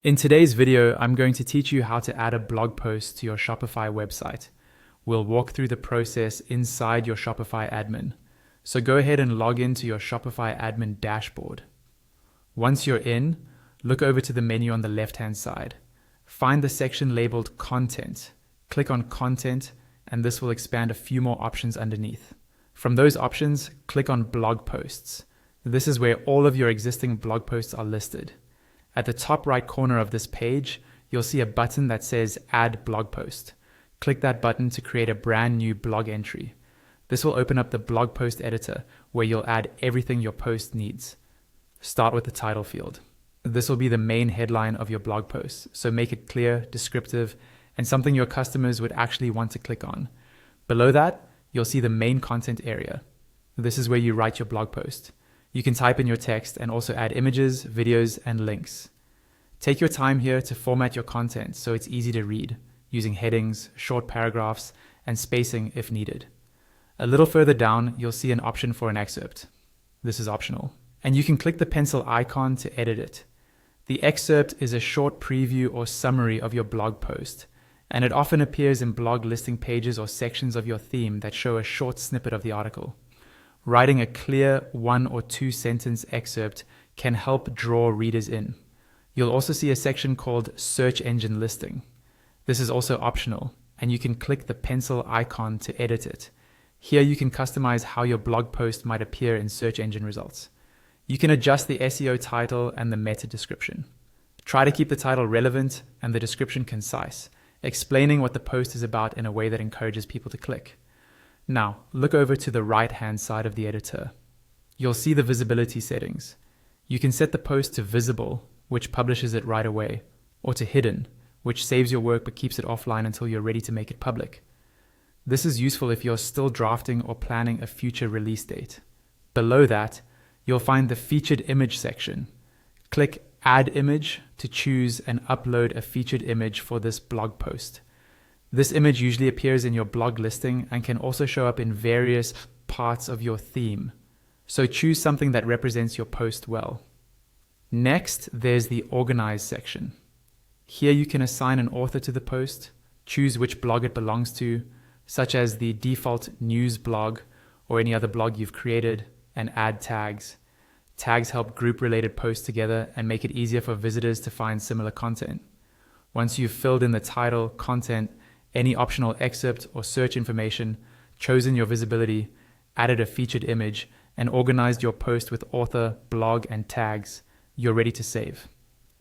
In today's video, I'm going to teach you how to add a blog post to your Shopify website. We'll walk through the process inside your Shopify admin. So go ahead and log into your Shopify admin dashboard. Once you're in, look over to the menu on the left-hand side. Find the section labeled Content. Click on Content, and this will expand a few more options underneath. From those options, click on Blog Posts. This is where all of your existing blog posts are listed. At the top right corner of this page, you'll see a button that says Add Blog Post. Click that button to create a brand new blog entry. This will open up the blog post editor where you'll add everything your post needs. Start with the title field. This will be the main headline of your blog post, so make it clear, descriptive, and something your customers would actually want to click on. Below that, you'll see the main content area. This is where you write your blog post. You can type in your text and also add images, videos, and links. Take your time here to format your content so it's easy to read, using headings, short paragraphs, and spacing if needed. A little further down, you'll see an option for an excerpt. This is optional. And you can click the pencil icon to edit it. The excerpt is a short preview or summary of your blog post, and it often appears in blog listing pages or sections of your theme that show a short snippet of the article. Writing a clear 1 or 2 sentence excerpt can help draw readers in. You'll also see a section called Search Engine Listing. This is also optional, and you can click the pencil icon to edit it. Here you can customize how your blog post might appear in search engine results. You can adjust the SEO title and the meta description. Try to keep the title relevant and the description concise, explaining what the post is about in a way that encourages people to click. Now, look over to the right-hand side of the editor. You'll see the visibility settings. You can set the post to visible, which publishes it right away, or to hidden, which saves your work but keeps it offline until you're ready to make it public. This is useful if you're still drafting or planning a future release date. Below that, you'll find the featured image section. Click Add Image to choose and upload a featured image for this blog post. This image usually appears in your blog listing and can also show up in various parts of your theme. So choose something that represents your post well. Next, there's the Organize section. Here you can assign an author to the post, choose which blog it belongs to, such as the default news blog or any other blog you've created, and add tags. Tags help group related posts together and make it easier for visitors to find similar content. Once you've filled in the title, content, any optional excerpt or search information, chosen your visibility, added a featured image, and organized your post with author, blog, and tags, you're ready to save.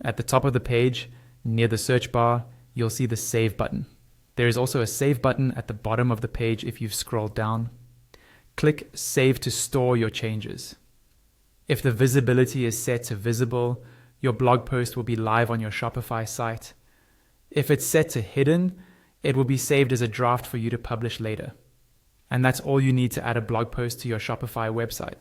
At the top of the page, near the search bar, you'll see the Save button. There is also a Save button at the bottom of the page if you've scrolled down. Click Save to store your changes. If the visibility is set to visible, your blog post will be live on your Shopify site. If it's set to hidden, it will be saved as a draft for you to publish later. And that's all you need to add a blog post to your Shopify website.